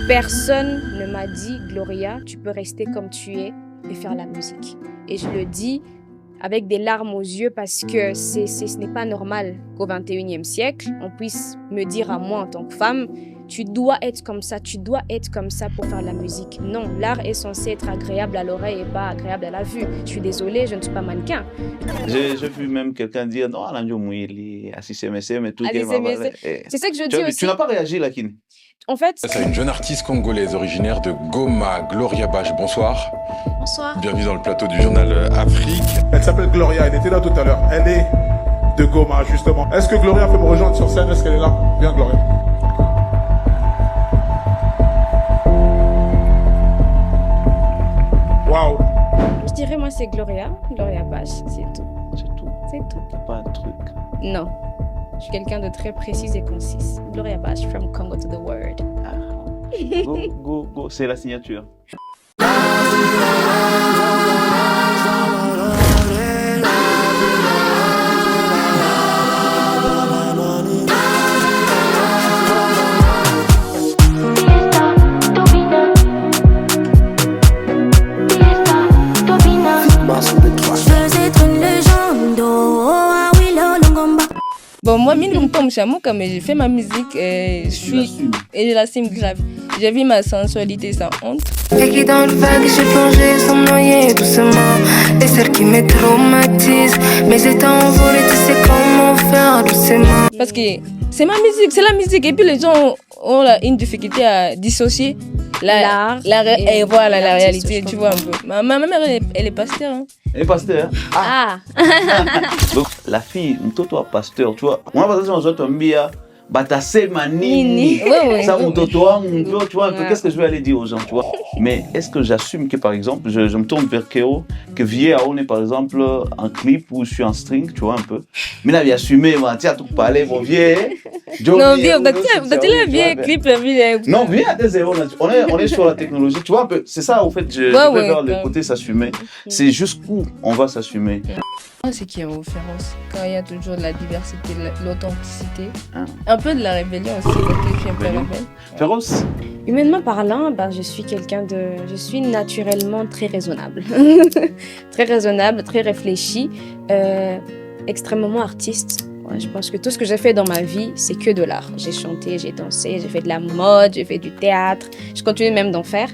Personne ne m'a dit, Gloria, tu peux rester comme tu es et faire la musique. Et je le dis avec des larmes aux yeux parce que ce n'est pas normal qu'au 21e siècle, on puisse me dire à moi en tant que femme, tu dois être comme ça pour faire la musique. Non, l'art est censé être agréable à l'oreille et pas agréable à la vue. Je suis désolée, je ne suis pas mannequin. J'ai vu même quelqu'un dire, non, Alanjo Mouili, Assissemese, mais tout est mal. C'est ça que je dis aussi. Tu n'as pas réagi, Lakine? En fait, C'est une jeune artiste congolaise originaire de Goma, Gloria Bache. Bonsoir. Bonsoir. Bienvenue dans le plateau du journal Afrique. Elle s'appelle Gloria, elle était là tout à l'heure. Elle est de Goma, justement. Est-ce que Gloria peut me rejoindre sur scène? Est-ce qu'elle est là? Viens, Gloria. Waouh. Je dirais, moi, c'est Gloria Bache, c'est tout. C'est tout. C'est tout. T'as pas un truc. Non. Je suis quelqu'un de très précis et concis. Gloria Bache, from Congo to the world. Go. C'est la signature. Bon, moi, mais j'ai fait ma musique et je l'assume grave. J'ai vu ma sensualité sans honte. Et qui dans le vague, j'ai plongé sans me noyer doucement. Et celle qui me traumatise. Mes états envolés, tu sais comment faire doucement. Parce que c'est ma musique, c'est la musique. Et puis les gens ont une difficulté à dissocier l'art et voilà la réalité, tu vois un peu. Ma mère, elle est pasteur. Hein. Elle est pasteur. Ah. Donc, la fille, toi, pasteur, tu vois. Moi, par exemple, je vais te Batase manini. Ça, tu vois un peu, qu'est-ce que je vais aller dire aux gens, tu vois. Mais est-ce que j'assume que, par exemple, je me tourne vers Kéo, que Vie on est, par exemple, un clip où je suis en string, tu vois, un peu. Mais là, il a assumé, tu as tout parlé, mon vieux. Non, Vie, tu l'as vu, clip, non, Vie, on est sur la technologie, tu vois, un peu. C'est ça, au fait, je vais vers le côté s'assumer. C'est jusqu'où on va s'assumer. C'est qui est Féroce, quand il y a toujours de la diversité, l'authenticité, un peu de la rébellion aussi, quand je suis un peu rebelle. Féroce. Humainement parlant, je suis naturellement très raisonnable. Très raisonnable, très réfléchie, extrêmement artiste. Ouais, je pense que tout ce que j'ai fait dans ma vie, c'est que de l'art. J'ai chanté, j'ai dansé, j'ai fait de la mode, j'ai fait du théâtre. Je continue même d'en faire.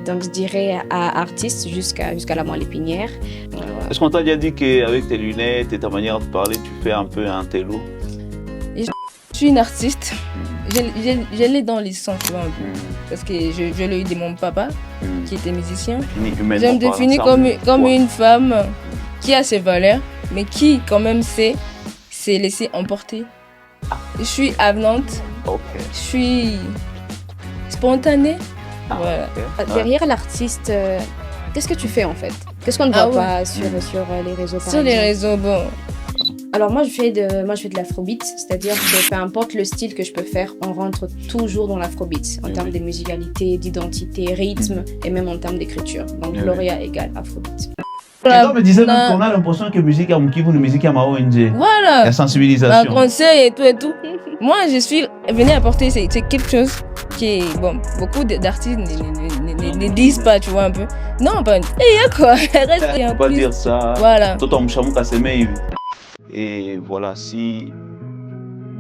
Donc, je dirais à artiste jusqu'à la moelle épinière. Voilà. Est-ce qu'on t'a déjà dit qu'avec tes lunettes et ta manière de parler, tu fais un peu un télo? Je suis une artiste. Je l'ai dans les sens, tu vois, un peu. Parce que je l'ai eu de mon papa, qui était musicien. Je me définis comme une femme qui a ses valeurs, mais qui, quand même, s'est laissée emporter. Je suis avenante. Je suis spontanée. Voilà. Derrière l'artiste, qu'est-ce que tu fais en fait? Qu'est-ce qu'on ne voit pas sur les réseaux? Sur les réseaux, bon. Alors moi je fais de l'afrobeat, c'est-à-dire que peu importe le style que je peux faire, on rentre toujours dans l'afrobeat en termes de musicalité, d'identité, rythme et même en termes d'écriture. Donc Gloria égale afrobeat. Quelqu'un me disait même qu'on a l'impression que musique à Mukivu, musique à ma ONG. Voilà. La sensibilisation. Un conseil et tout. Moi, je suis venue apporter c'est quelque chose qui est bon. Beaucoup d'artistes ne disent pas, tu vois un peu. Non, pas. Et quoi? Reste. Pas dire ça. Voilà. Et voilà, si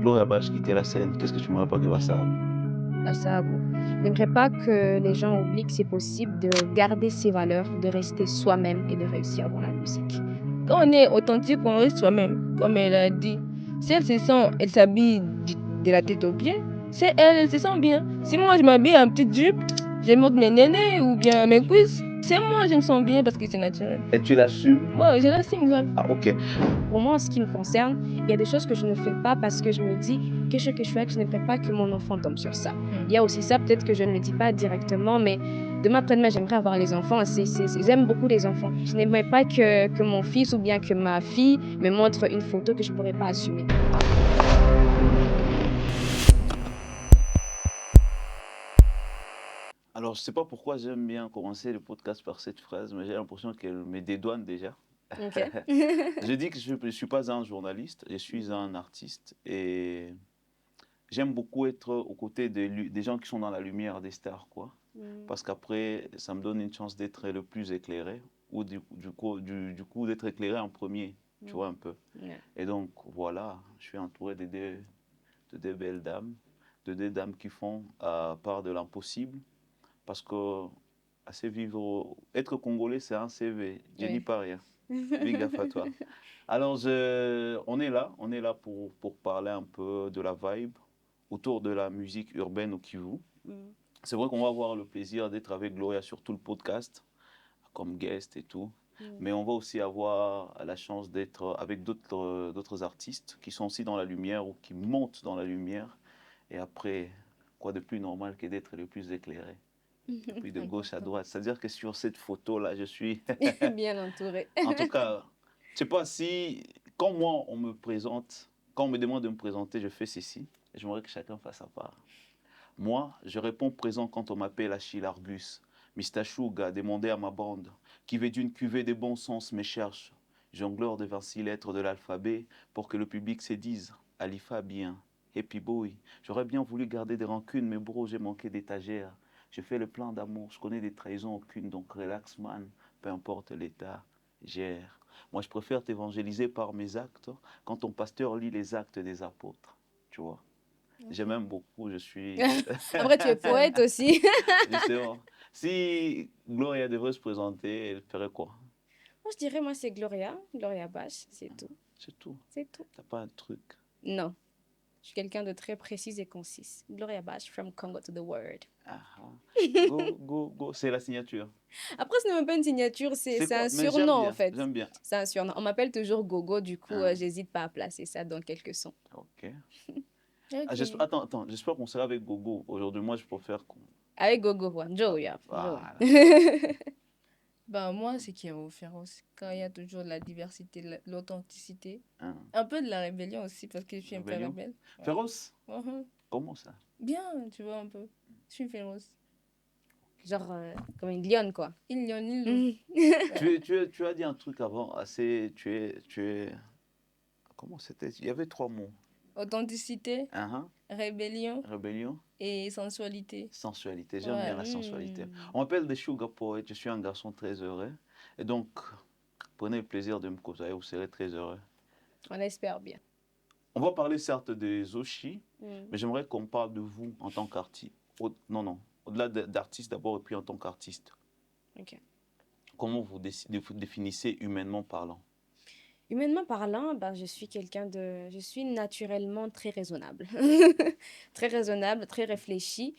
Gloria Bache quittait la scène, qu'est-ce que tu m'aurais pas dit à ça? Je n'aimerais pas que les gens oublient que c'est possible de garder ses valeurs, de rester soi-même et de réussir dans la musique. Quand on est authentique, on reste soi-même, comme elle a dit. Si elle se sent, elle s'habille de la tête aux pieds, c'est elle se sent bien. Si moi je m'habille en petite jupe, je montre mes nénés ou bien mes cuisses, c'est moi je me sens bien parce que c'est naturel. Et tu l'assumes? Ouais, je l'assume. Ah, ok. Pour moi, en ce qui me concerne, il y a des choses que je ne fais pas parce que je me dis que ce que je fais, que je ne ferai pas que mon enfant tombe sur ça. Il y a aussi ça, peut-être que je ne le dis pas directement, mais demain après-demain, j'aimerais avoir les enfants. J'aime beaucoup les enfants. Je n'aimerais pas que mon fils ou bien que ma fille me montre une photo que je ne pourrais pas assumer. Alors, je ne sais pas pourquoi j'aime bien commencer le podcast par cette phrase, mais j'ai l'impression qu'elle me dédouane déjà. Okay. Je dis que je ne suis pas un journaliste, je suis un artiste. Et j'aime beaucoup être aux côtés des gens qui sont dans la lumière des stars, quoi. Parce qu'après, ça me donne une chance d'être le plus éclairé, ou du coup d'être éclairé en premier, tu vois un peu. Et donc, voilà, je suis entouré de deux belles dames, de deux dames qui font part de l'impossible, parce que être congolais, c'est un CV, je n'y pas rien. Big gaffe à toi. Alors, on est là pour parler un peu de la vibe autour de la musique urbaine au Kivu. C'est vrai qu'on va avoir le plaisir d'être avec Gloria sur tout le podcast, comme guest et tout. Mais on va aussi avoir la chance d'être avec d'autres artistes qui sont aussi dans la lumière ou qui montent dans la lumière. Et après, quoi de plus normal que d'être le plus éclairé. Puis de gauche à droite. C'est-à-dire que sur cette photo-là, je suis bien entouré. En tout cas, je sais pas si, quand moi, on me présente, quand on me demande de me présenter, je fais ceci. Et j'aimerais que chacun fasse sa part. Moi, je réponds présent quand on m'appelle Achille Argus. Mr. Sugar, demandez à ma bande, qui veut d'une cuvée de bon sens me cherche. Jongleur de 26 lettres de l'alphabet, pour que le public se dise, Alifa bien, Happy Boy. J'aurais bien voulu garder des rancunes, mais bro, j'ai manqué d'étagère. Je fais le plein d'amour, je connais des trahisons aucune, donc relax man, peu importe l'état, gère. Moi, je préfère t'évangéliser par mes actes, quand ton pasteur lit les actes des apôtres, tu vois. J'aime beaucoup, je suis... Après, tu es poète aussi. Justement. Si Gloria devrait se présenter, elle ferait quoi? Moi, je dirais, moi, c'est Gloria Bash, c'est tout. C'est tout. C'est tout. T'as pas un truc? Non. Je suis quelqu'un de très précis et concis. Gloria Bash, from Congo to the world. Go. C'est la signature. Après, ce n'est même pas une signature, c'est un Mais surnom, en fait. J'aime bien. C'est un surnom. On m'appelle toujours Gogo, du coup, j'hésite pas à placer ça dans quelques sons. Ok. Attends, j'espère qu'on sera avec Gogo. Aujourd'hui, moi, je préfère qu'on... Avec Gogo, ouais. Joe, yeah. Voilà. Bah, moi, c'est qu'il y a au féroce. Quand il y a toujours la diversité, l'authenticité. Un peu de la rébellion aussi, parce que je suis un peu rebelle. Ouais. Féroce? Comment ça? Bien, tu vois, un peu. Je suis féroce. Genre, comme une lionne, quoi. Une lionne, tu as dit un truc avant, assez... Tu es... Comment c'était? Il y avait 3 mots. Authenticité, rébellion et sensualité. Sensualité, j'aime bien la sensualité. On m'appelle des sugar poets, je suis un garçon très heureux. Et donc, prenez le plaisir de me côtoyer, vous serez très heureux. On espère bien. On va parler certes des Oshi, mais j'aimerais qu'on parle de vous en tant qu'artiste. Au-delà d'artiste d'abord et puis en tant qu'artiste. Ok. Comment vous définissez humainement parlant? Humainement parlant, ben, je suis naturellement très raisonnable. Très raisonnable, très réfléchie,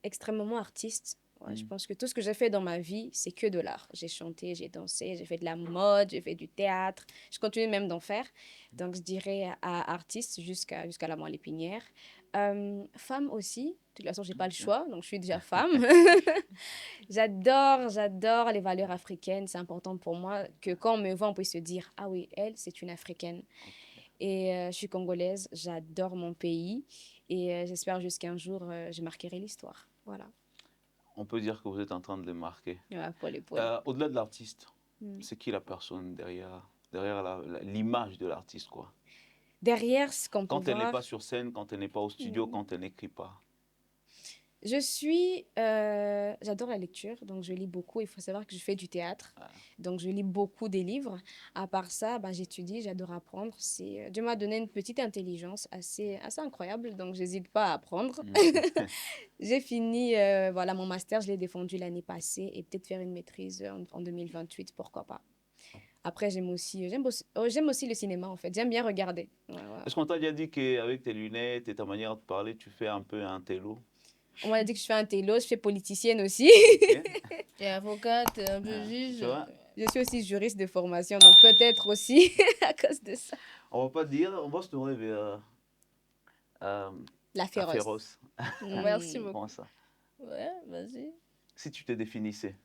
extrêmement artiste. Ouais, je pense que tout ce que j'ai fait dans ma vie, c'est que de l'art. J'ai chanté, j'ai dansé, j'ai fait de la mode, j'ai fait du théâtre. Je continue même d'en faire. Donc, je dirais artiste jusqu'à la moelle épinière. Femme aussi. De toute façon, je n'ai pas le choix, donc je suis déjà femme. J'adore les valeurs africaines. C'est important pour moi que quand on me voit, on puisse se dire « Ah oui, elle, c'est une Africaine. » Et je suis congolaise, j'adore mon pays. Et j'espère jusqu'un jour, je marquerai l'histoire. Voilà. On peut dire que vous êtes en train de le marquer. Ouais, au-delà de l'artiste, c'est qui la personne derrière l'image de l'artiste, quoi? Derrière ce qu'on peut voir... Quand elle n'est pas sur scène, quand elle n'est pas au studio, quand elle n'écrit pas. J'adore la lecture, donc je lis beaucoup. Il faut savoir que je fais du théâtre, donc je lis beaucoup des livres. À part ça, j'étudie, j'adore apprendre. Dieu m'a donné une petite intelligence assez incroyable, donc j'hésite pas à apprendre. J'ai fini mon master, je l'ai défendu l'année passée et peut-être faire une maîtrise en 2028, pourquoi pas. Après, j'aime aussi le cinéma, en fait. J'aime bien regarder. Ouais. Est-ce qu'on t'a déjà dit qu'avec tes lunettes et ta manière de parler, tu fais un peu un télo? On m'a dit que je fais un télo, je fais politicienne aussi. Et avocate, un peu juge. Je suis aussi juriste de formation, donc peut-être aussi à cause de ça. On va pas dire, on va se tourner vers la féroce. Merci beaucoup. Comment ça? Ouais, vas-y. Si tu te définissais.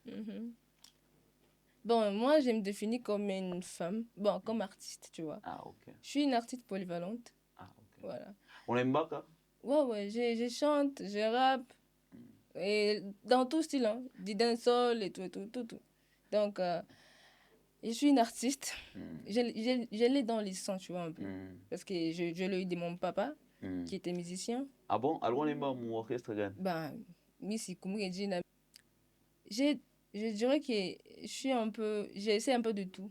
Bon, moi, je me définis comme une femme, comme artiste, tu vois. Ah, ok. Je suis une artiste polyvalente. Ah, ok. Voilà. On aime pas, quoi? Ouais, je chante, je rappe, et dans tout style, hein, du dancehall et tout. Donc, je suis une artiste. Je l'ai dans les sons, tu vois, un peu. Parce que je l'ai eu de mon papa, qui était musicien. Ah bon? Alors, on est pas mon orchestre, Gan? Ben, Missy Koumou-Edjina. Je dirais que j'essaie un peu de tout.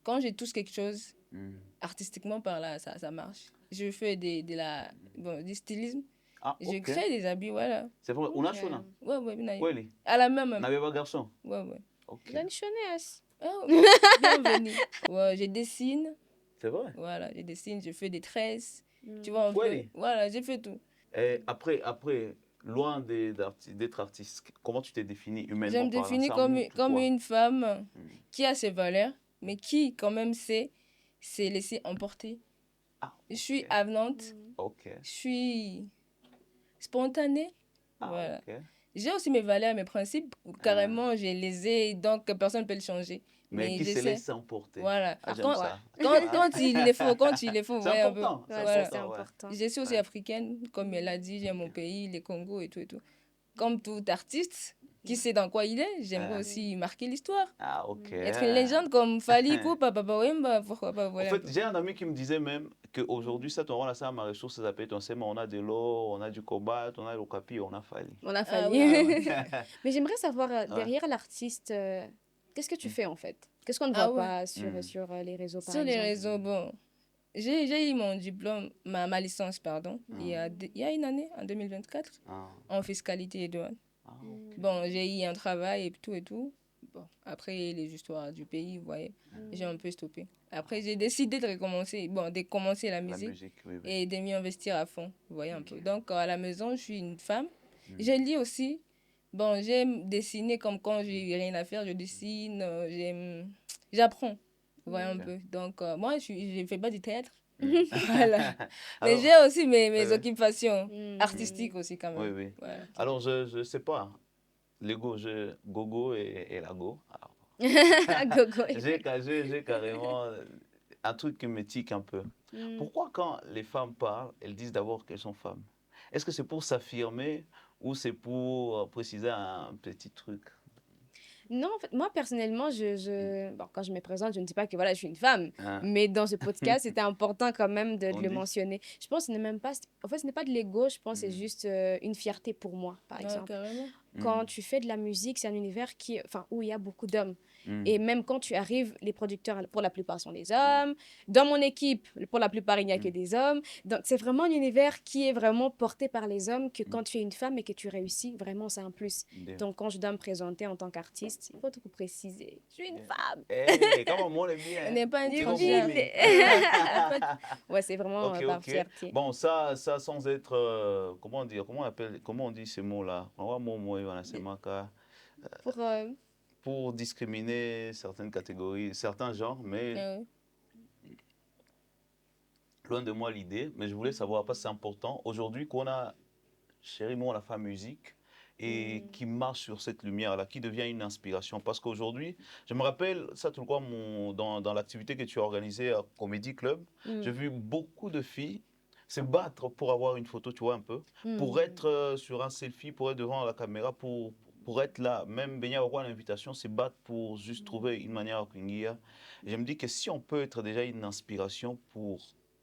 Quand je touche quelque chose, artistiquement par là, ça marche. Je fais du stylisme. Ah, je crée des habits, voilà. C'est vrai, on a chona? Ouais. À la même. On n'avait pas garçon? Ouais. Ok. Donne chonesse. Oh, bienvenue. Ouais, je dessine. C'est vrai? Voilà, je dessine, je fais des tresses. Tu vois, un peu. Voilà, j'ai fait tout. Et après, loin d'être artiste, comment tu t'es définie humainement? Je me définis comme une femme qui a ses valeurs, mais qui, quand même, sait se laisser emporter. Ah, okay. Je suis avenante. Okay. Je suis spontanée. Ah, voilà. Okay. J'ai aussi mes valeurs, mes principes. Carrément, je les ai, donc personne ne peut le changer. Mais qui se laisse emporter. Voilà. Ah, quand il le faut. C'est important. C'est important. Je suis aussi africaine, comme elle a dit, j'aime mon pays, le Congo et tout. Comme tout artiste qui sait dans quoi il est, j'aimerais aussi marquer l'histoire. Ah, ok. Être une légende comme Fally Ipupa, Papa Wemba, pourquoi pas. Voilà. En fait, j'ai un ami qui me disait même qu'aujourd'hui, ça, ma ressource, ça s'appelle on a de l'or, on a du cobalt, on a le capi, on a Fally. On a Fally. Mais j'aimerais savoir, derrière l'artiste, qu'est-ce que tu fais en fait? Qu'est-ce qu'on ne voit pas sur les réseaux, par exemple? Sur les réseaux, bon. J'ai eu mon diplôme, ma licence, pardon, il y a une année, en 2024, en fiscalité et douane. Okay. Bon, j'ai eu un travail et tout. Bon, après, les histoires du pays, vous voyez, j'ai un peu stoppé. Après, j'ai décidé de commencer la musique et de m'y investir à fond, vous voyez un peu. Donc, à la maison, je suis une femme. Je lis aussi. Bon, j'aime dessiner comme quand j'ai rien à faire, je dessine, j'apprends, vous voyez un peu. Donc, moi, je ne fais pas du théâtre. Voilà. Mais j'ai aussi mes occupations artistiques aussi quand même. Oui. Voilà. Alors, je ne sais pas, Gogo et Lago. J'ai carrément un truc qui me tique un peu. Pourquoi quand les femmes parlent, elles disent d'abord qu'elles sont femmes? Est-ce que c'est pour s'affirmer ou c'est pour préciser un petit truc? Non, en fait, moi, personnellement, bon, quand je me présente, je ne dis pas que voilà, je suis une femme. Mais dans ce podcast, c'était important quand même de le mentionner. Je pense que ce n'est même pas... En fait, ce n'est pas de l'ego, je pense que c'est juste une fierté pour moi, par exemple. Carrément. Quand tu fais de la musique, c'est un univers où il y a beaucoup d'hommes. Et même quand tu arrives, les producteurs, pour la plupart, sont des hommes. Dans mon équipe, pour la plupart, il n'y a que des hommes. Donc, c'est vraiment un univers qui est vraiment porté par les hommes, que quand tu es une femme et que tu réussis, vraiment, c'est un plus. Donc, quand je dois me présenter en tant qu'artiste, il faut tout préciser. Je suis une femme. Comment on est bien. On n'est pas une étrangère. Ouais, c'est vraiment par fierté. Bon, ça sans être... comment on dit ce mot-là? Pour discriminer certaines catégories, certains genres, mais loin de moi l'idée, mais je voulais savoir, parce que c'est important, aujourd'hui qu'on a Chérie Moi la femme musique, et qui marche sur cette lumière-là, qui devient une inspiration. Parce qu'aujourd'hui, je me rappelle, ça tout le quoi, dans l'activité que tu as organisée à Comedy Club, j'ai vu beaucoup de filles se battre pour avoir une photo, tu vois un peu, pour être sur un selfie, pour être devant la caméra, pour être là, même Benya avoir l'invitation, se battre pour juste trouver une manière à Kingia. Je me dis que si on peut être déjà une inspiration pour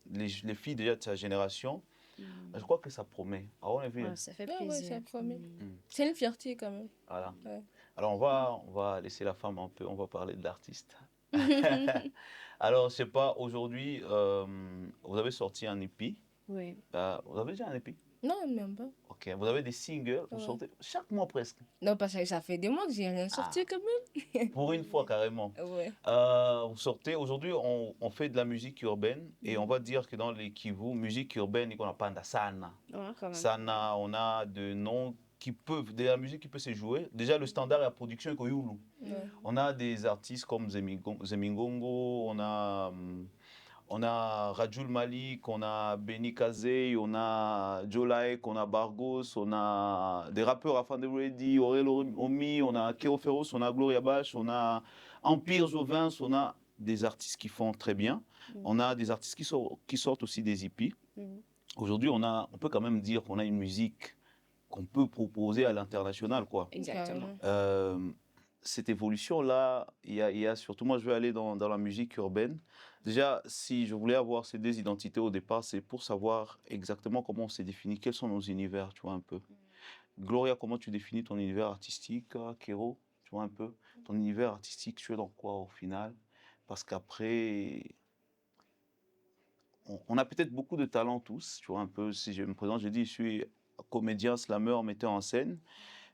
les filles déjà de sa génération, je crois que ça promet. Ça fait plaisir. Ça promet. C'est une fierté quand même. Voilà. Alors on va laisser la femme un peu, on va parler de l'artiste. Alors je sais pas, aujourd'hui, vous avez sorti un EP. Oui. Vous avez déjà un EP? Non, même pas. Ok, vous avez des singles, vous sortez chaque mois presque? Non, parce que ça fait des mois que j'ai rien sorti quand même. Pour une fois carrément. Ouais. Vous sortez, aujourd'hui on fait de la musique urbaine et on va dire que dans les Kivu, musique urbaine, on n'a pas de sana. Sana, on a de noms qui peuvent, de la musique qui peut se jouer. Déjà le standard et la production est Koyoulou. On a des artistes comme Zemingongo, on a Rajul Malik, on a Benny Kazé, on a Jolaek, on a Bargos, on a des rappeurs Afande Ready, Aurel Omi, on a Kero Ferros, on a Gloria Bash, on a Empire Jovins, on a des artistes qui font très bien. On a des artistes qui sortent aussi des hippies. Aujourd'hui, on peut quand même dire qu'on a une musique qu'on peut proposer à l'international, quoi. Exactement. cette évolution-là, il y a surtout, moi je veux aller dans la musique urbaine. Déjà, si je voulais avoir ces deux identités au départ, c'est pour savoir exactement comment on s'est défini, quels sont nos univers, tu vois un peu. Gloria, comment tu définis ton univers artistique, Kero, tu vois un peu. Ton univers artistique, tu es dans quoi au final? Parce qu'après, on a peut-être beaucoup de talents tous, tu vois un peu. Si je me présente, je dis, je suis comédien, slameur, metteur en scène.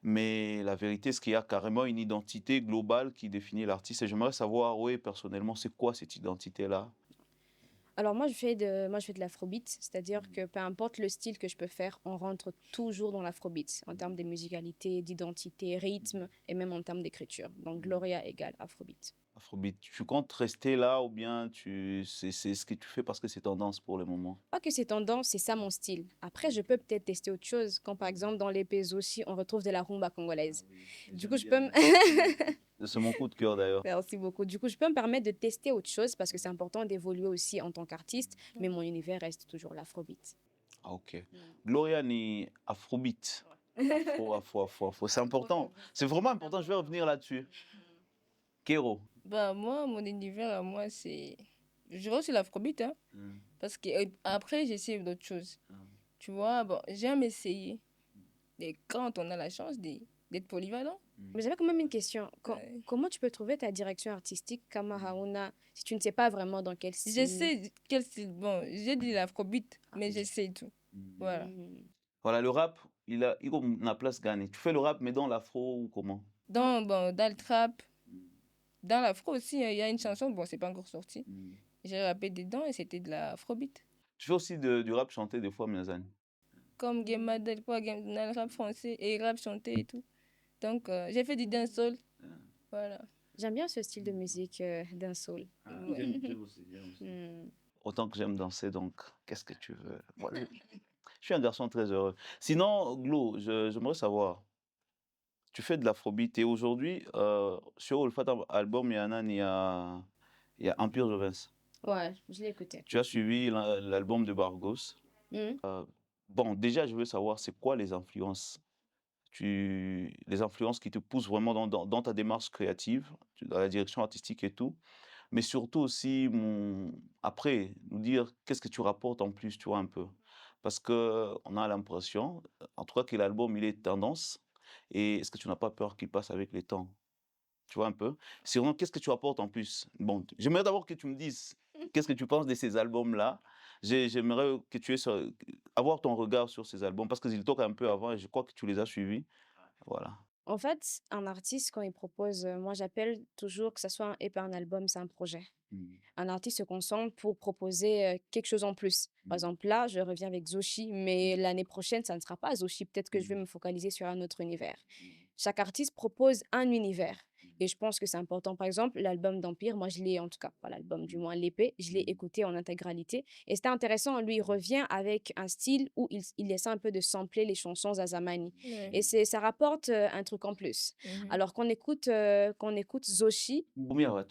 Mais la vérité, c'est qu'il y a carrément une identité globale qui définit l'artiste. Et j'aimerais savoir, oui, personnellement, c'est quoi cette identité-là? Alors moi, je fais de l'afrobeat, c'est-à-dire que peu importe le style que je peux faire, on rentre toujours dans l'afrobeat, en termes de musicalité, d'identité, rythme, et même en termes d'écriture. Donc Gloria égale afrobeat. Afrobeat, tu comptes rester là ou bien c'est ce que tu fais parce que c'est tendance pour le moment? Pas que c'est tendance, c'est ça mon style. Après, je peux peut-être tester autre chose, quand par exemple dans les pays aussi, on retrouve de la rumba congolaise. Du coup, je peux me... C'est mon coup de cœur d'ailleurs. Merci beaucoup. Du coup, je peux me permettre de tester autre chose parce que c'est important d'évoluer aussi en tant qu'artiste, mais mon univers reste toujours l'afrobeat. Ah, ok. Gloria ni afrobeat. Afro. C'est important. C'est vraiment important. Je vais revenir là-dessus. Kero. Bah, moi, mon univers à moi, c'est. Je dirais aussi l'afrobeat, hein. Parce que après, j'essaie d'autres choses. Tu vois, bon, j'aime essayer. Et quand on a la chance d'être polyvalent. Mais j'avais quand même une question. Comment tu peux trouver ta direction artistique, Kamahauna, si tu ne sais pas vraiment dans quel style? J'essaie quel style. Bon, j'ai dit l'afrobeat, mais j'essaie tout. Voilà. Voilà, le rap, il a la place gagnée. Tu fais le rap, mais dans l'afro ou comment? Dans le trap, dans l'afro aussi, il y a une chanson, bon, c'est pas encore sorti. J'ai rappé dedans et c'était de l'afrobeat. Tu fais aussi du rap chanté des fois, Miazan? Comme Game Madel, quoi, dans le rap français et rap chanté et tout. Donc, j'ai fait du dancehall. Voilà. J'aime bien ce style de musique dancehall. J'aime aussi. Autant que j'aime danser, donc qu'est-ce que tu veux? Voilà. Je suis un garçon très heureux. Sinon, Glo, j'aimerais savoir, tu fais de l'afrobeat et aujourd'hui, sur le Fata album, il y a Empire de Vince. Ouais, je l'ai écouté. Tu as suivi l'album de Bargos. Bon, déjà, je veux savoir, c'est quoi les influences? Les influences qui te poussent vraiment dans ta démarche créative, dans la direction artistique et tout. Mais surtout aussi, après, nous dire qu'est-ce que tu rapportes en plus, tu vois, un peu. Parce qu'on a l'impression, en tout cas, que l'album, il est tendance. Et est-ce que tu n'as pas peur qu'il passe avec les temps? Tu vois un peu? Sinon, qu'est-ce que tu apportes en plus? Bon, j'aimerais d'abord que tu me dises qu'est-ce que tu penses de ces albums-là. J'aimerais que tu aies avoir ton regard sur ces albums parce qu'ils toquent un peu avant et je crois que tu les as suivis. Voilà. En fait, un artiste, quand il propose, moi j'appelle toujours que ce soit un EP, un album, c'est un projet. Un artiste se concentre pour proposer quelque chose en plus. Par exemple, là, je reviens avec Zoshi, mais l'année prochaine, ça ne sera pas Zoshi. Peut-être que je vais me focaliser sur un autre univers. Chaque artiste propose un univers. Et je pense que c'est important. Par exemple, l'album d'Empire, moi, je l'ai, en tout cas, pas l'album, du moins l'épée, je l'ai écouté en intégralité. Et c'était intéressant. Lui, il revient avec un style où il essaie un peu de sampler les chansons Zazamani. Et ça rapporte un truc en plus. Alors qu'on écoute Zoshi. Alors,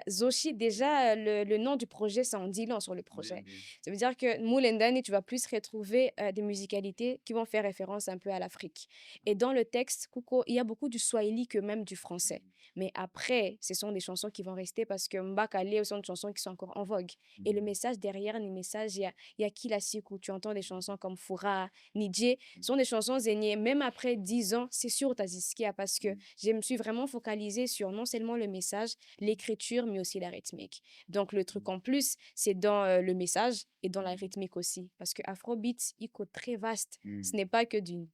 Zoshi, déjà, le nom du projet, ça en dit long sur le projet. Ça veut dire que Moulendani, tu vas plus retrouver des musicalités qui vont faire référence un peu à l'Afrique. Et dans le texte, Kuko, il y a beaucoup du swahili que même du français. Mais après, ce sont des chansons qui vont rester parce que Mbakale sont des chansons qui sont encore en vogue. Et le message derrière les messages, il y a Kilasiku, tu entends des chansons comme Fura, Nidje, sont des chansons zéniées. Même après 10 ans, c'est sûr Taziskia parce que je me suis vraiment focalisée sur non seulement le message, l'écriture, mais aussi la rythmique. Donc le truc en plus, c'est dans le message et dans la rythmique aussi. Parce que Afrobeat, il est très vaste. Ce n'est pas que du...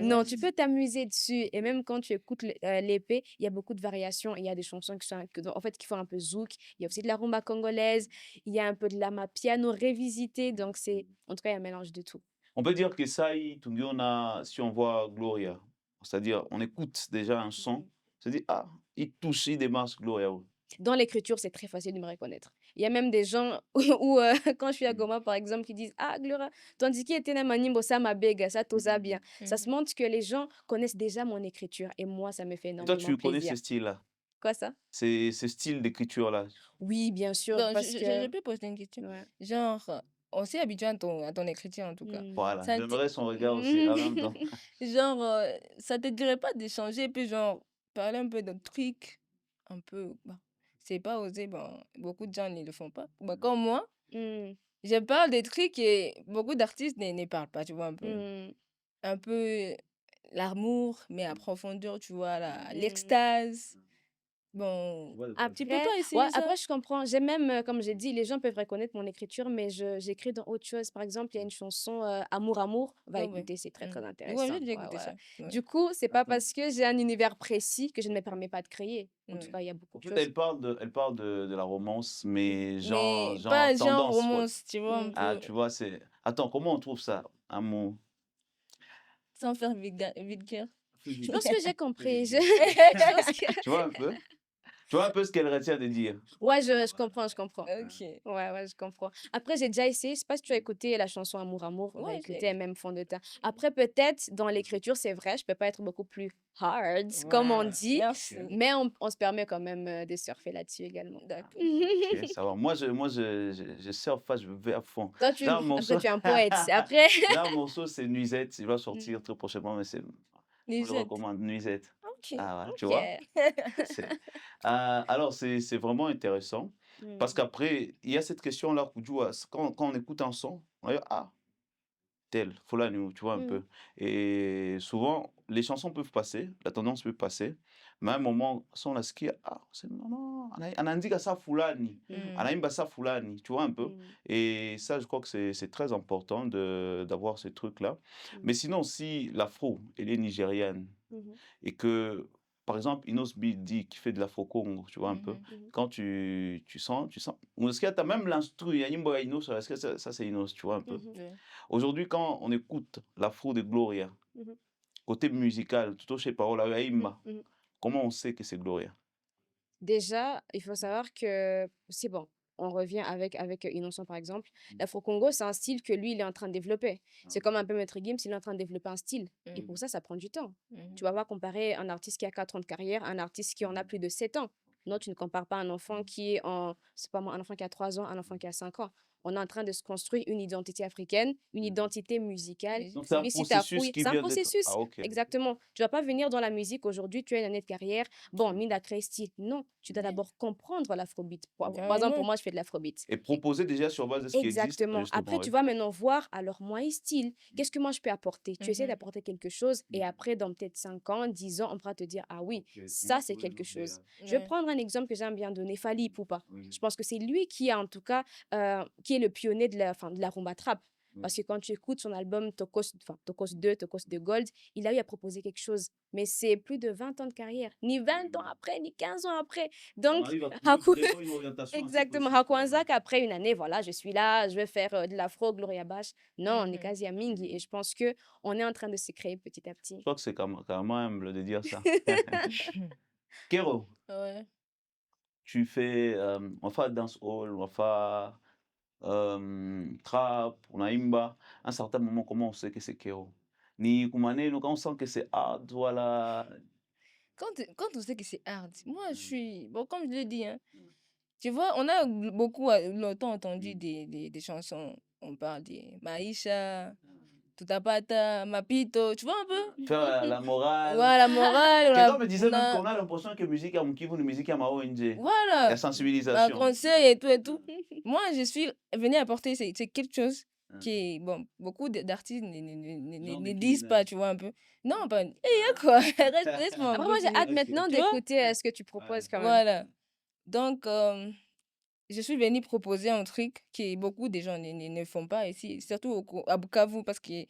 Non, tu peux t'amuser dessus. Et même quand tu écoutes l'épée, il y a beaucoup de variations. Il y a des chansons qui font un peu zouk. Il y a aussi de la rumba congolaise. Il y a un peu de lama piano révisité. Donc, en tout cas, il y a un mélange de tout. On peut dire que ça, si on voit Gloria, c'est-à-dire on écoute déjà un son, on se dit, ah, il touche, il démarche Gloria. Dans l'écriture, c'est très facile de me reconnaître. Il y a même des gens où, quand je suis à Goma, par exemple, qui disent « Ah, Gloria, tandis qu'il était manimbo, ça m'a béga, ça tosa bien. » Ça se montre que les gens connaissent déjà mon écriture. Et moi, ça me fait énormément plaisir. Toi, tu connais ce style-là? Quoi ça? C'est ce style d'écriture-là? Oui, bien sûr. Donc, je peux poser une question. Ouais. Genre, on s'est habitué à ton écriture, en tout cas. Voilà, Ça j'aimerais son regard aussi en même temps. Genre, ça te dirait pas d'échanger, puis genre, parler un peu de trucs, un peu, bon, c'est pas osé, bon, beaucoup de gens ne le font pas. Bon, comme moi, je parle des trucs et beaucoup d'artistes ne parlent pas, tu vois, un peu l'amour, mais à profondeur, tu vois, l'extase. Bon, tu peux Après, pas essayer ça. après, je comprends. J'ai même, comme j'ai dit, les gens peuvent reconnaître mon écriture, mais j'écris dans autre chose. Par exemple, il y a une chanson Amour, Amour. Va Ouais, ouais. écouter, c'est très, très Ouais, intéressant. j'ai déjà Ouais, écouté ouais. ça. Ouais. Du coup, c'est pas parce que j'ai un univers précis que je ne me permets pas de créer. En tout Ouais. cas, il y a beaucoup En de fait, choses. elle parle de la romance, mais Mais genre pas genre tendance, quoi. romance, tu vois, un Ah, peu, tu vois, c'est... Attends, comment on trouve ça, amour? sans faire vulgaire. Je pense que j'ai compris. Je pense que... Tu vois un peu? Tu vois un peu ce qu'elle retient de dire? Ouais, je comprends, je comprends. Ok. Ouais, je comprends. Après, j'ai déjà essayé, je sais pas si tu as écouté la chanson Amour, Amour, on va Ouais, écouter même fond de teint. Après, peut-être, dans l'écriture, c'est vrai, je peux pas être beaucoup plus hard, comme on dit, Merci. mais on se permet quand même de surfer là-dessus également. D'accord. Ok, ça va. Moi, je surfe pas, je vais à fond. Toi, tu, Là, un après, morceau... tu es un poète. Après, Là, un morceau, c'est Nuisette. Il va sortir très prochainement, mais c'est... Je le Lisette. recommande, Nuisette. Ok. Ah ouais, tu ok. vois? Alors, c'est vraiment intéressant parce qu'après, il y a cette question-là, quand on écoute un son, on va dire, ah, tel, Fulani, tu vois un peu. Et souvent, les chansons peuvent passer, la tendance peut passer, mais à un moment, son la ski, ah, c'est non, anandika ça Fulani, anaimba ça Fulani, tu vois un peu. Et ça, je crois que c'est très important d'avoir ce truc-là. Mais sinon, si l'afro, elle est nigériane, et que, par exemple, Inos B dit qu'il fait de l'afro-congo, tu vois un peu, quand tu sens, ou est-ce que tu as même l'instru, il y a Nimbo Inos, est-ce que ça c'est Inos, tu vois un peu. Ouais. Aujourd'hui, quand on écoute l'afro de Gloria, côté musical, tout au chez Parola Aïma, comment on sait que c'est Gloria? Déjà, il faut savoir que c'est bon. On revient avec Innocent, par exemple. L'Afro-Congo, c'est un style que lui, il est en train de développer. C'est comme un peu Maître Gims, il est en train de développer un style. Et pour ça, ça prend du temps. Tu vas pas comparer un artiste qui a 4 ans de carrière à un artiste qui en a plus de 7 ans. Non, tu ne compares pas un enfant qui est c'est pas moi, un enfant qui a 3 ans, un enfant qui a 5 ans. On est en train de se construire une identité africaine, une identité musicale. Donc c'est un Mais si tu processus fouilles, qui c'est un vient d'être... processus. Ah, ok. Exactement. Tu vas pas venir dans la musique aujourd'hui, tu as une année de carrière. Bon, Mine a créé style. Non, tu dois d'abord comprendre l'afrobeat. Par exemple, pour moi, je fais de l'afrobeat. Et proposer déjà sur base de ce qui existe. Exactement. Justement, Après, tu ouais. vas maintenant voir, alors moi et style, qu'est-ce que moi je peux apporter? Tu essaies d'apporter quelque chose et après, dans peut-être 5 ans, 10 ans, on pourra te dire, ah oui, ça c'est quelque chose. Je vais prendre un exemple que j'aime bien donner, Fally Ipupa. Je pense que c'est lui qui a en tout cas, qui est le pionnier de la rumba trap. Parce que quand tu écoutes son album Tokos 2, Tokos de Gold, il a eu à proposer quelque chose. Mais c'est plus de 20 ans de carrière. Ni 20 ans après, ni 15 ans après. Donc, exactement. Hakuanzak, après une année, voilà, je suis là, je vais faire de l'afro, Gloria Bash. Non, on est quasi à Mingi. Et je pense qu'on est en train de se créer petit à petit. Je crois que c'est carrément humble de dire ça. Kero, Ouais. tu fais, on va faire dancehall, on va faire trap, on a imba. À un certain moment, comment on sait que c'est Kero? Ni kumane, quand on sent que c'est hard, voilà. Quand on sait que c'est hard, moi je suis. Bon, comme je l'ai dit, hein, tu vois, on a beaucoup longtemps entendu des chansons. On parle de Maïcha, Tutapata, Mapito, tu vois un peu? Faire la morale. Voilà, la morale. Quelqu'un me disait même qu'on a l'impression que musique à Mukivu, une musique à ma ONG. Voilà. La sensibilisation. Un conseil et tout et tout. Moi, je suis venue apporter c'est quelque chose qui, bon, beaucoup d'artistes ne disent pas, tu vois un peu. Non, pas. Il y a quoi? Reste-moi un peu. Après, moi, j'ai hâte maintenant d'écouter ce que tu proposes quand même. Voilà. Donc, je suis venue proposer un truc que beaucoup de gens ne font pas ici, surtout à Bukavu, parce que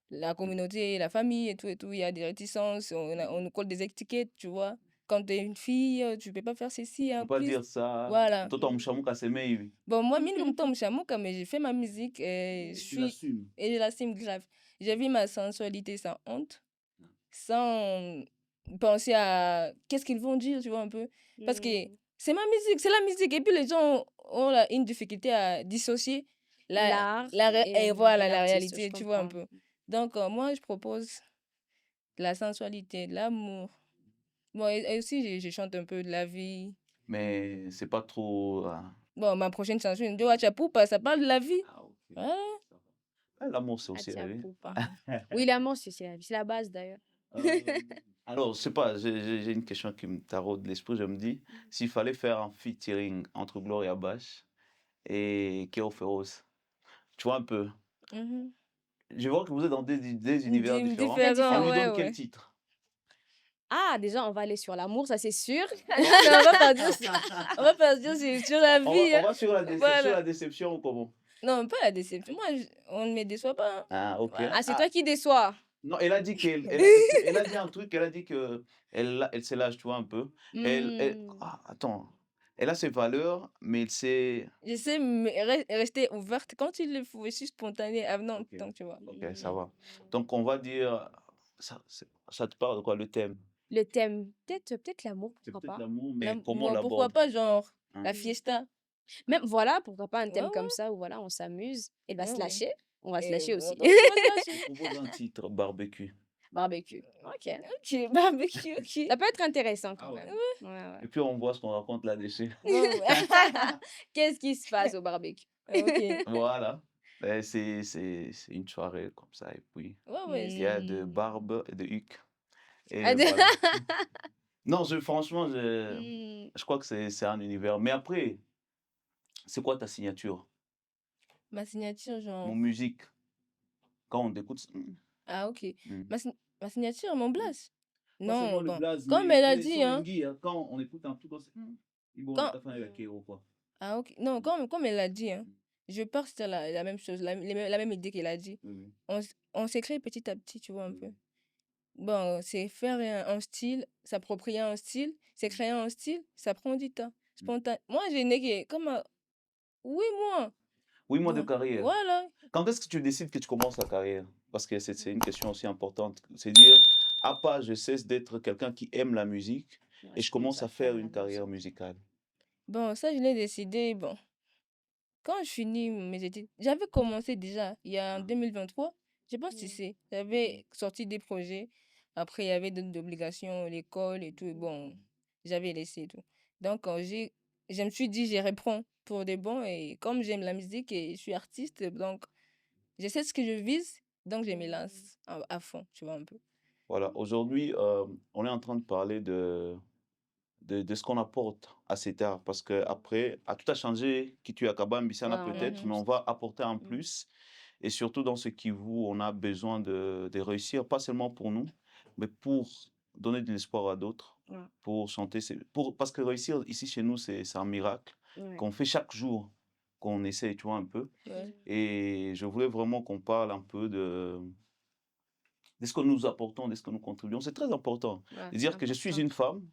la communauté, la famille et tout, il y a des réticences, on nous colle des étiquettes, tu vois. Quand tu es une fille, tu peux pas faire ceci. Tu peux pas dire ça. Voilà. Toto Mchamuka s'aimait. Bon, moi, minimum Tom Chamuka, mais j'ai fait ma musique et je l'assume grave. J'ai vu ma sensualité sans honte, sans penser à qu'est-ce qu'ils vont dire, tu vois un peu. Parce que c'est ma musique, c'est la musique. Et puis les gens ont une difficulté à dissocier l'art et voilà la l'artiste, réalité, je tu vois un comprends. peu. Donc, moi, je propose la sensualité, l'amour. Bon, et aussi, je chante un peu de la vie. Mais c'est pas trop. Bon, ma prochaine chanson, Ndo Wacha Poupa, ça parle de la vie. Voilà. L'amour, c'est Ah aussi la tiens, vie. poupa. Oui, l'amour, c'est la vie. C'est la base, d'ailleurs. Euh, alors, je sais pas, j'ai une question qui me taraude l'esprit. Je me dis, s'il fallait faire un featuring entre Gloria Bash et Kero Feroz, tu vois un peu. Mhm. Je vois que vous êtes dans des univers différents. On Différent, lui ouais, donne quel ouais. titre? Ah, déjà, on va aller sur l'amour, ça c'est sûr. Mais on va pas dire, on va pas dire sur la vie. On va sur la sur Voilà. la déception ou comment? Non, pas la déception. Moi, on ne me déçoit pas. Ah, ok. Voilà. Ah, c'est toi qui déçois. Non, elle a dit elle a dit un truc, elle a dit que elle s'est lâche, tu vois, un peu. Attends, elle a ses valeurs, mais elle sait. Je sais rester ouverte quand il le faut. Je suis spontanée, avenante, Ok. donc tu vois. Ok, ça va. Donc, on va dire, ça te parle de quoi, le thème? Le thème, peut-être l'amour, C'est pourquoi peut-être pas. l'amour, mais comment on Bon, pourquoi l'aborde? pas, genre, Hein? la fiesta. Même, voilà, pourquoi pas un Ouais, thème comme ouais. ça où voilà, on s'amuse. Elle va Ouais, se ouais. lâcher. On va se Et lâcher donc, aussi. on va se lâcher. Propose un titre, barbecue. Barbecue. Ok. Ok, barbecue, ok. Ça peut être intéressant quand Ah ouais. même. Ouais. Et puis, on voit ce qu'on raconte là-dessus. Ouais, ouais. Qu'est-ce qui se passe au barbecue? Ok. Voilà. C'est une soirée comme ça. Et puis, Ouais, ouais. il y a de barbe et de huc. Et Ah, de- voilà. Non, franchement, Hmm. je crois que c'est un univers. Mais après, c'est quoi ta signature? Ma signature, genre. Mon musique, quand on t'écoute. Ah, ok. Mm. Ma signature, mon blaze. Pas seulement Non, le bon. blaze, Comme mais elle a les dit, sons hein. Ngui, hein, quand on écoute un truc, on sait. Bon, Quand... t'as fait avec Kero, quoi. Ah, ok. Non, comme elle a dit, hein. Je pars sur la même chose, la même idée qu'elle a dit. Oui. On s'écrit petit à petit, tu vois, un Oui. peu. Bon, c'est faire un style, s'approprier un style, c'est créer un style, ça prend du temps. Spontané. Moi, j'ai né comme 8 mois. 8 mois de Bon, carrière. voilà. Quand est-ce que tu décides que tu commences la carrière? Parce que c'est une question aussi importante. C'est dire, à part, je cesse d'être quelqu'un qui aime la musique et je commence à faire une carrière musicale. Bon, ça, je l'ai décidé. Bon, quand je finis mes études, j'avais commencé déjà, il y a en 2023. Je pense que c'est. J'avais sorti des projets. Après, il y avait d'autres obligations, l'école et tout. Bon, j'avais laissé et tout. Donc, je me suis dit, je reprends pour de bon. Et comme j'aime la musique et je suis artiste, donc, je sais ce que je vise. Donc, je me lance à fond, tu vois un peu. Voilà, aujourd'hui, on est en train de parler de ce qu'on apporte à cet art. Parce que après, tout a changé, qui tu as Kabambisana Ouais, on peut-être, mais on va apporter un plus. Et surtout dans ce qui vous, on a besoin de réussir, pas seulement pour nous, mais pour donner de l'espoir à d'autres, Ouais. pour chanter. Parce que réussir ici chez nous, c'est un miracle Ouais. qu'on fait chaque jour, qu'on essaie, tu vois, un peu. Ouais. Et je voulais vraiment qu'on parle un peu de ce que nous apportons, de ce que nous contribuons. C'est très important. Ouais, De dire que je suis important. une femme,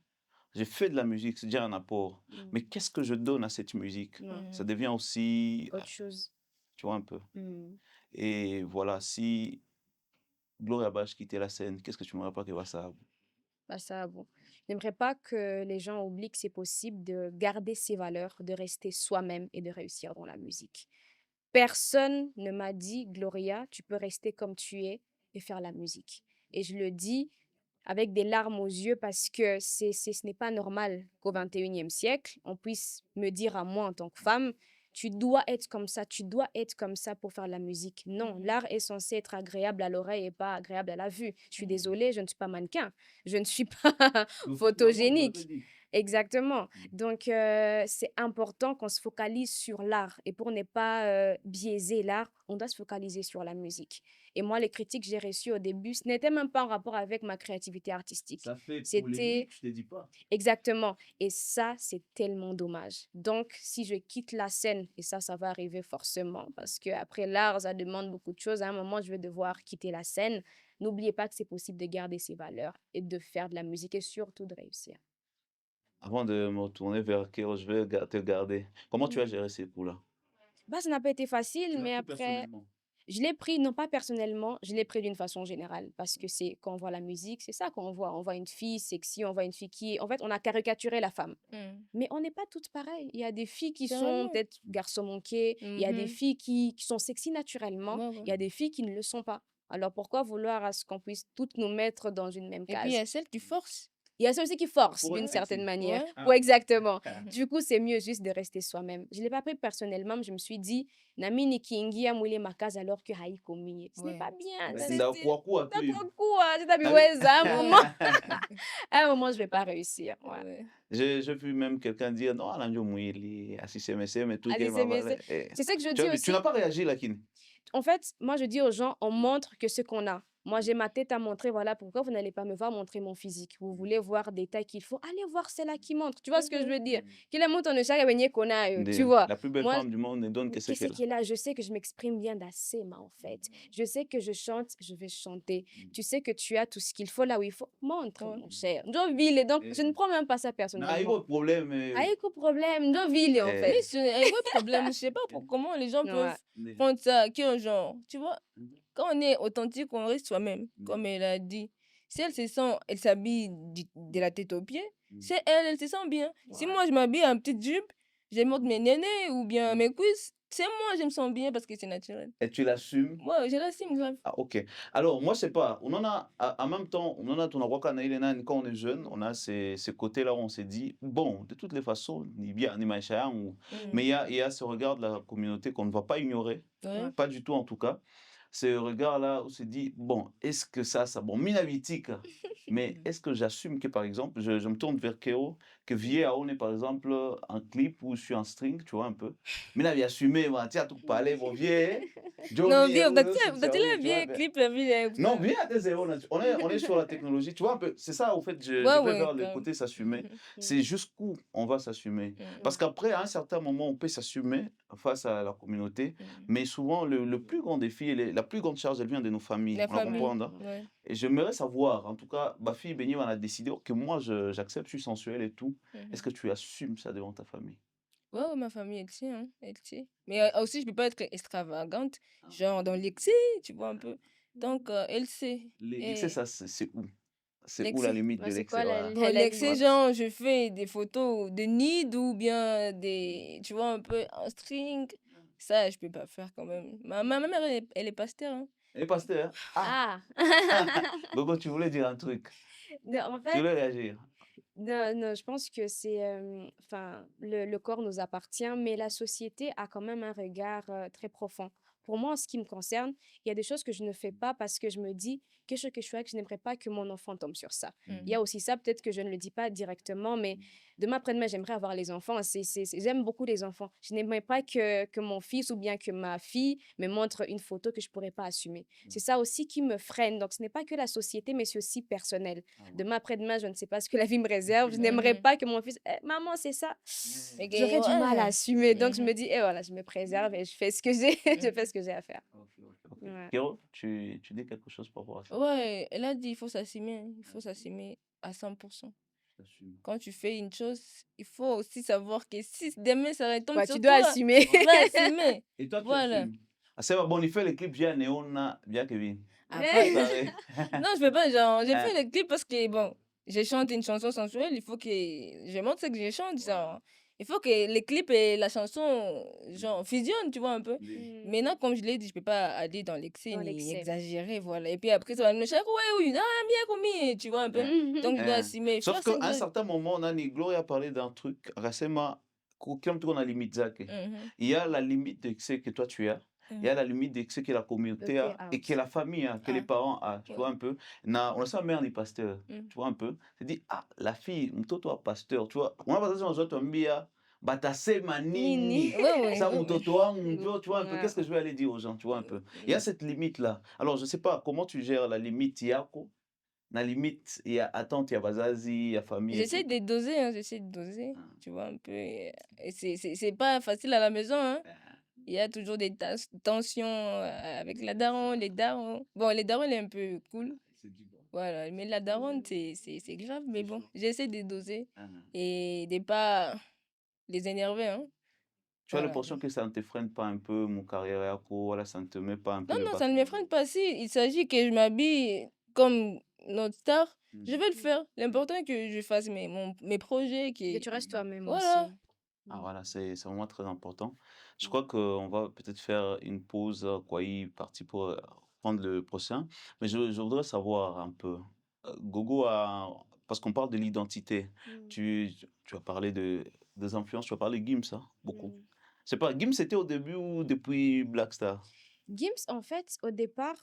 j'ai fait de la musique, c'est déjà un apport. Mais qu'est-ce que je donne à cette musique? Ouais. Ça devient aussi, Autre chose. tu vois, un peu. Et voilà, si Gloria Bash quittait la scène, qu'est-ce que tu n'aimerais pas qu'elle fasse ça? Bah ça, bon. Je n'aimerais pas que les gens oublient que c'est possible de garder ses valeurs, de rester soi-même et de réussir dans la musique. Personne ne m'a dit, Gloria, tu peux rester comme tu es et faire la musique. Et je le dis avec des larmes aux yeux parce que ce n'est pas normal qu'au 21e siècle, on puisse me dire à moi en tant que femme, tu dois être comme ça, tu dois être comme ça pour faire la musique. Non, l'art est censé être agréable à l'oreille et pas agréable à la vue. Je suis désolée, je ne suis pas mannequin, je ne suis pas photogénique. Exactement. Donc, c'est important qu'on se focalise sur l'art. Et pour ne pas biaiser l'art, on doit se focaliser sur la musique. Et moi, les critiques que j'ai reçues au début, ce n'était même pas en rapport avec ma créativité artistique. Ça fait C'était polémique, je te dis pas. Exactement. Et ça, c'est tellement dommage. Donc, si je quitte la scène, et ça va arriver forcément, parce qu'après l'art, ça demande beaucoup de choses. À un moment, je vais devoir quitter la scène. N'oubliez pas que c'est possible de garder ses valeurs et de faire de la musique et surtout de réussir. Avant de me retourner vers Kero, je vais te garder. Comment tu as géré ces coups-là? Bah, ça n'a pas été Tu facile, l'as mais pris après, personnellement? je l'ai pris, non pas personnellement, je l'ai pris d'une façon générale. Parce que c'est quand on voit la musique, c'est ça qu'on voit. On voit une fille sexy, on voit une fille qui... En fait, on a caricaturé la femme. Mais on n'est pas toutes pareilles. Il y a des filles qui sont Carrément. peut-être garçons manqués. Il y a des filles qui sont sexy naturellement. Ouais, ouais. Il y a des filles qui ne le sont pas. Alors pourquoi vouloir à ce qu'on puisse toutes nous mettre dans une même Et case? puis, il y a celles qui forcent. Il y a ceux aussi qui forcent Pour d'une eux, certaine c'est- manière. Ah. Ouais, exactement. Ah. Du coup, c'est mieux juste de rester soi-même. Je ne l'ai pas pris personnellement, mais je me suis dit, Nami ni kingi amwile makazi alors que haïko mingi. Ce n'est Ouais. pas bien. Bah, C'est c'est ndakwaku tu. quoi? C'est Ah ouais, oui. ça, à un moment, à un moment, je vais pas réussir. Ouais. Ouais. J'ai vu même quelqu'un dire non, Alanjo Mouili, assisé mais tout Allez, c'est ça que je Tu dis as vu, aussi. tu n'as pas réagi, Lakini. En fait, moi, je dis aux gens, on montre que ce qu'on a. Moi, j'ai ma tête à montrer, voilà pourquoi vous n'allez pas me voir montrer mon physique. Vous voulez voir des tailles qu'il faut, allez voir celle-là qui montre. Tu vois ce que je veux dire? Qu'il est montre, on ne sait pas qu'on a, tu vois. La plus belle Moi, femme du monde ne donne que ce qu'est-ce qu'elle a. qui est là? Je sais que je m'exprime bien d'Assema, en fait. Je sais que je chante, je vais chanter. Tu sais que tu as tout ce qu'il faut là où il faut. Montre, mon cher. Ville, donc, je ne prends même pas ça Non, il y a personnellement. un problème. Aucun problème, ville, en Eh. fait. Oui, c'est un vrai problème. Je sais pas comment les gens peuvent prendre ça, qui ont genre, tu vois, quand on est authentique, on reste soi-même, comme elle a dit. Si elle se sent, elle s'habille de la tête aux pieds, c'est elle se sent bien. Si moi je m'habille en petite jupe, je montre mes nénés ou bien mes cuisses, c'est moi, je me sens bien parce que c'est naturel. Et tu l'assumes? Ouais, je l'assume grave. Ah, ok. Alors, moi, je sais pas. On en a, en même temps, on en a, quand on est jeune, on a ces côtés-là où on s'est dit, bon, de toutes les façons, ni bien, ni machin, mais il y a ce regard de la communauté qu'on ne va pas ignorer, Ouais. pas du tout en tout cas. Ce regard-là où on s'est dit, bon, est-ce que ça, bon, minavitique, mais est-ce que j'assume que, par exemple, je me tourne vers Kéo, que Vie on est, par exemple, un clip où je suis en string, tu vois, un peu. Mais là, il a assumé, tiens, tout parler, mon vieux. Non, bien, t'as la vieille clip, la vie. Non, bien, on est sur la technologie, tu vois, un peu. C'est ça, au fait, je vais vers le côté s'assumer. C'est jusqu'où on va s'assumer. Parce qu'après, à un certain moment, on peut s'assumer face à la communauté, mais souvent, le plus grand défi, la plus grande charge, elle vient de nos familles. La on la famille. comprend, hein? Ouais. Et j'aimerais savoir, en tout cas, ma fille Béni, on a décidé que moi, j'accepte, je suis sensuel et tout. Est-ce que tu assumes ça devant ta famille? Ouais, ma famille, elle sait, hein, elle sait. Mais aussi, je peux pas être extravagante, genre dans l'excès, tu vois, un peu. Donc, elle sait. L'excès, ça, c'est où? C'est où L'excès. la limite de C'est l'excès? quoi Voilà. Bon, l'excès, genre, je fais des photos de nid ou bien des, tu vois, un peu en string. Ça, je peux pas faire quand même. Ma mère, elle est pasteur, hein. Elle est pasteur, hein? Ah! Gogo, tu voulais dire un truc. En Tu fait, voulais réagir. non, je pense que c'est, enfin, le corps nous appartient, mais la société a quand même un regard très profond. Pour moi, en ce qui me concerne, il y a des choses que je ne fais pas parce que je me dis que je fais, que je n'aimerais pas que mon enfant tombe sur ça. Il y a aussi ça, peut-être que je ne le dis pas directement, mais demain après-demain, j'aimerais avoir les enfants. J'aime beaucoup les enfants. Je n'aimerais pas que mon fils ou bien que ma fille me montre une photo que je ne pourrais pas assumer. C'est ça aussi qui me freine. Donc, ce n'est pas que la société, mais c'est aussi personnel. Demain après-demain, je ne sais pas ce que la vie me réserve. Je n'aimerais pas que mon fils, maman, c'est ça. J'aurais du mal à assumer. Donc, je me dis, voilà, je me préserve et je fais ce que j'ai, je fais ce que j'ai à faire. Ouais. Kéro, tu dis quelque chose par rapport à ça? Ouais, elle a dit, il faut s'assumer. Il faut s'assumer à 100%. Quand tu fais une chose, il faut aussi savoir que si demain ça retombe sur tu dois toi, assumer. tu dois assumer. Et toi, tu Voilà. assumes? Ah, c'est bon, il fait le clip bien Néona, bien Kevin. Après, Pareil. non, je peux pas, genre, j'ai fait le clip parce que, bon, je chante une chanson sensuelle, il faut que je montre ce que je chante, genre. Il faut que les clips et la chanson, genre, fusionnent, tu vois, un peu. Maintenant, comme je l'ai dit, je peux pas aller dans l'excès ni exagérer, voilà. Et puis après, ça va me dire, oui, bien commis, tu vois, un peu. Donc, je dois assumer. Sauf qu'à un certain moment, Nani, Gloria a parlé d'un truc, récemment, comme tu as la limite, Zach. Il y a la limite de ce que toi tu as. Il y a la limite de ce que la communauté a et que la famille a, que les parents ont, tu vois un peu. On a ça, mère, les pasteurs, tu vois un peu. C'est dit, la fille, mtoto wa pasteur, tu vois. On a pas ça, on a batasema nini. Ça, mtoto wangu, tu vois un peu. Qu'est-ce que je vais aller dire aux gens, tu vois un peu. Il y a cette limite-là. Alors, je sais pas comment tu gères la limite yako. La limite, il y a attente, il y a bazazi, il y a famille. J'essaie de doser, tu vois un peu. Et c'est pas facile à la maison, hein. Il y a toujours des tensions avec la daronne, les darons. Bon, les darons, elle est un peu cool. Voilà, mais la daronne, c'est grave. Mais bon, j'essaie de doser et de pas les énerver, hein. Tu as l'impression que ça ne te freine pas un peu, mon carrière, voilà, ça ne te met pas un peu. Non, ça ne me freine pas. Si il s'agit que je m'habille comme notre star, je vais le faire. L'important est que je fasse mes projets. Que tu restes toi-même voilà. aussi. Ah voilà, c'est vraiment très important. Je crois qu'on va peut-être faire une pause, quoi, parti pour prendre le prochain. Mais je voudrais savoir un peu, Gogo a parce qu'on parle de l'identité. Tu as parlé des influences, tu as parlé de Gims, hein, beaucoup. C'est pas, Gims, c'était au début ou depuis Black Star? Gims, en fait, au départ,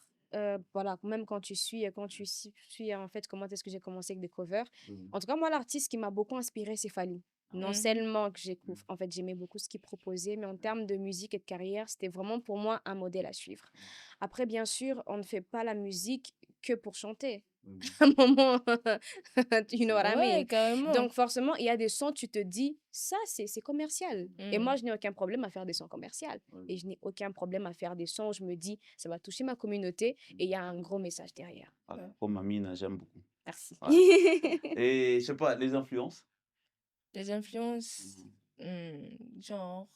voilà, même quand tu suis, en fait, comment est-ce que j'ai commencé avec des covers. En tout cas, moi, l'artiste qui m'a beaucoup inspiré, c'est Fally. Non seulement que en fait, j'aimais beaucoup ce qu'il proposait, mais en termes de musique et de carrière, c'était vraiment pour moi un modèle à suivre. Après, bien sûr, on ne fait pas la musique que pour chanter. À un moment, you know what I mean? Carrément. Donc, forcément, il y a des sons, tu te dis, ça, c'est commercial. Et moi, je n'ai aucun problème à faire des sons commerciaux. Et je n'ai aucun problème à faire des sons où je me dis, ça va toucher ma communauté et il y a un gros message derrière. Voilà. Comme Amine, j'aime beaucoup. Merci. Ouais. Et je sais pas, les influences? Les influences, genre,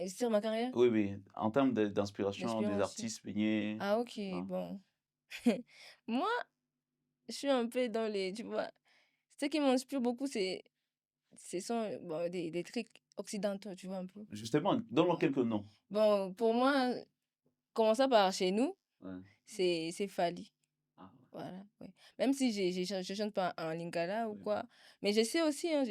sur ma carrière? Oui, oui. En termes d'inspiration des artistes baignés. Ah, ok, bon. Moi, je suis un peu dans les, tu vois, ce qui m'inspire beaucoup, ce sont bon, des trucs occidentaux, tu vois un peu. Justement, donne-moi quelques noms. Bon, pour moi, commençant par chez nous, Ouais. c'est Fally. Ah, Voilà, ouais. Même si je chante pas en lingala ou quoi, mais j'essaie aussi, hein,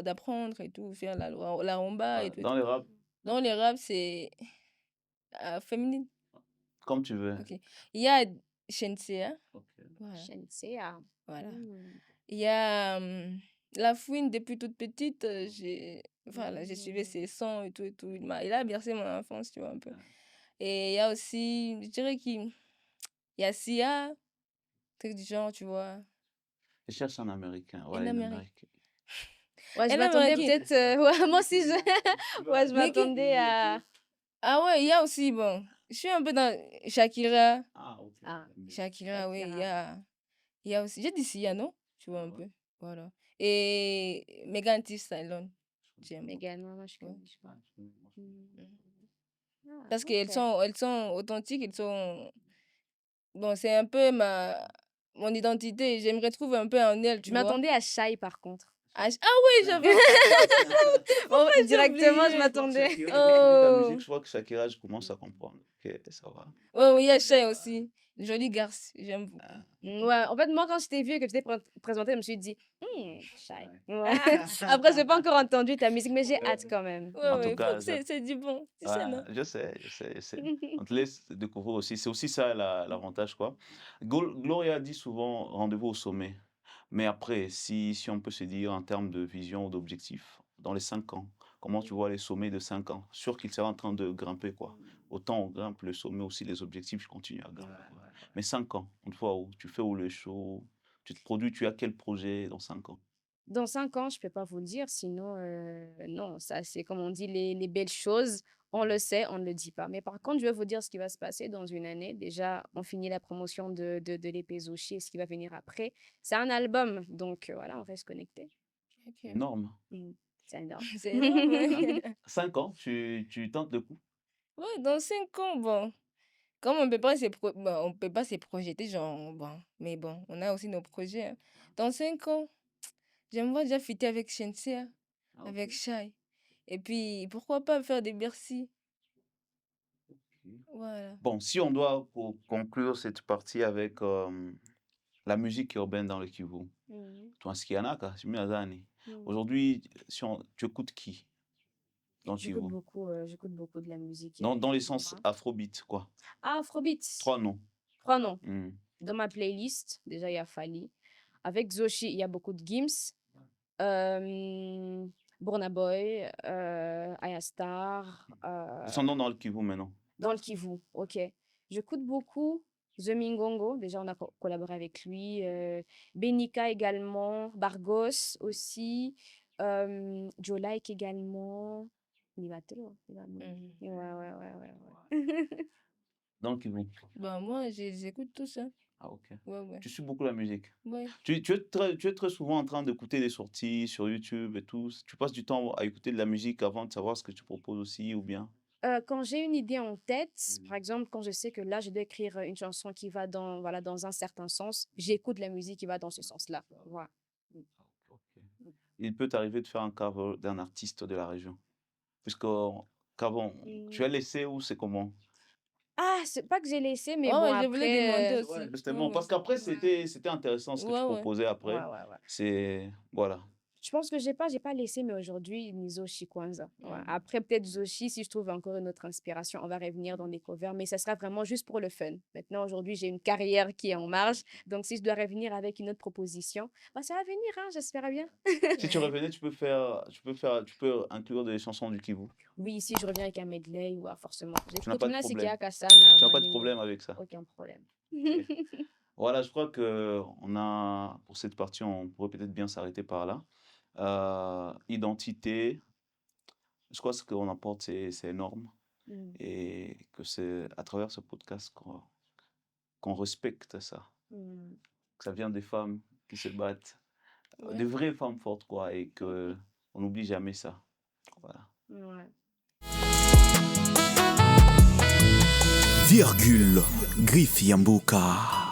d'apprendre et tout, faire la rumba et tout. dans les rap, Dans les rap, c'est féminine. comme tu veux. Ok. Il y a Shenseea. Voilà. Shenseea. Voilà. Il y a La Fouine, depuis toute petite, voilà, j'ai suivi ses sons et tout et tout. Il a bercé mon enfance, tu vois, un peu. Et il y a aussi, je dirais qu'il y a Sia, truc du genre, tu vois. Je cherche un Américain. Ouais, Un un Américain. Américain. Ouais, je Elle m'attendais américaine. peut-être. Ouais, moi aussi, ouais, je m'attendais à. Ah ouais, il y a aussi, bon, je suis un peu dans Shakira. Ah, ok. Shakira, oui, il y a aussi, j'ai dit Sia, non? Tu vois un peu, voilà. Et Megan Thee Stallion, j'aime. Megan, moi, je connais. Parce qu'elles sont authentiques, bon, c'est un peu mon identité, je me retrouve un peu en elle, tu Je vois. m'attendais à Shai, par contre. Ah oui, j'avais. Oh, directement, je m'attendais. Je vois que Shakira, je commence à comprendre. Ok, ça va. Oui, il y a Shay aussi. Joli garce, j'aime beaucoup. Ouais, en fait, moi, quand je t'ai vu et que tu t'es présenté, je me suis dit, Shai. Ouais. Après, je n'ai pas encore entendu ta musique, mais j'ai hâte quand même. En tout cas, c'est du bon. Tu sais, non? je sais. On te laisse découvrir aussi. C'est aussi ça l'avantage, quoi. Gloria dit souvent rendez-vous au sommet. Mais après, si on peut se dire en termes de vision ou d'objectif, dans les 5 ans, comment tu vois les sommets de 5 ans? Sûr qu'il sera en train de grimper, quoi. Autant on grimpe le sommet aussi, les objectifs, je continue à grimper. Ouais. Mais 5 ans, une fois où tu fais où le show, tu te produis, tu as quel projet dans 5 ans? Dans 5 ans, je ne peux pas vous le dire, sinon, non, ça, c'est comme on dit, les belles choses, on le sait, on ne le dit pas. Mais par contre, je vais vous dire ce qui va se passer dans une année. Déjà, on finit la promotion de l'épée Zoshi et ce qui va venir après. C'est un album, donc voilà, on reste connecté. Okay. Énorme. C'est énorme. C'est énorme. 5 ans, tu tentes le coup? Ouais, dans 5 ans, bon. Comme on peut pas on peut pas se projeter, genre, bon. Mais bon, on a aussi nos projets. Hein. Dans 5 ans, j'aimerais déjà fitter avec Shenseea, avec Shai. Et puis, pourquoi pas faire des Bercy? Voilà. Bon, si on doit conclure cette partie avec la musique urbaine dans le Kivu, toi, ce qu'il y en a, aujourd'hui, tu écoutes qui dans le Kivu? J'écoute beaucoup de la musique. Dans les sens afrobeat, quoi. Ah, afrobeat. 3 noms. 3 noms. Dans ma playlist, déjà, il y a Fally. Avec Zoshi, il y a beaucoup de Gims. Burna Boy, Aya Star. Ils sont dans le Kivu maintenant. Dans le Kivu, ok. J'écoute beaucoup The Mingongo, déjà on a collaboré avec lui. Benika également, Bargos aussi, Joe Like également. Nivatelo. Ouais. Dans le Kivu. Bah, moi, j'écoute tout ça. Ah, ok. Ouais. Tu suis beaucoup la musique. Ouais. Tu es très souvent en train d'écouter des sorties sur YouTube et tout. Tu passes du temps à écouter de la musique avant de savoir ce que tu proposes aussi ou bien? Quand j'ai une idée en tête, par exemple, quand je sais que là, je dois écrire une chanson qui va dans un certain sens, j'écoute la musique qui va dans ce sens-là. Voilà. Il peut t'arriver de faire un cover d'un artiste de la région. Puisque, qu'avant, tu as laissé ou c'est comment? Ah, c'est pas que j'ai laissé, mais Ouais, bon, ouais, je après... voulais demander aussi. Ouais, justement, parce qu'après, c'était intéressant ce que tu proposais après. Ouais. C'est... Voilà. Je pense que j'ai pas laissé, mais aujourd'hui, ni Zoshi Kwanza. Ouais. Après, peut-être Zoshi, si je trouve encore une autre inspiration, on va revenir dans les covers, mais ça sera vraiment juste pour le fun. Maintenant, aujourd'hui, j'ai une carrière qui est en marge, donc si je dois revenir avec une autre proposition, bah, ça va venir, hein, j'espère bien. Si tu revenais, tu peux inclure des chansons du Kivu. Oui, si je reviens avec un medley, ouais, forcément. Tu n'as pas de problème. Tu n'as pas de problème avec ça. Aucun problème. Okay. Voilà, je crois que pour cette partie, on pourrait peut-être bien s'arrêter par là. Identité, je crois que ce qu'on apporte, c'est énorme. Et que c'est à travers ce podcast qu'on respecte ça. Que ça vient des femmes qui se battent, des vraies femmes fortes, quoi, et qu'on n'oublie jamais ça. Voilà. Ouais. Virgule Griff Yambuka.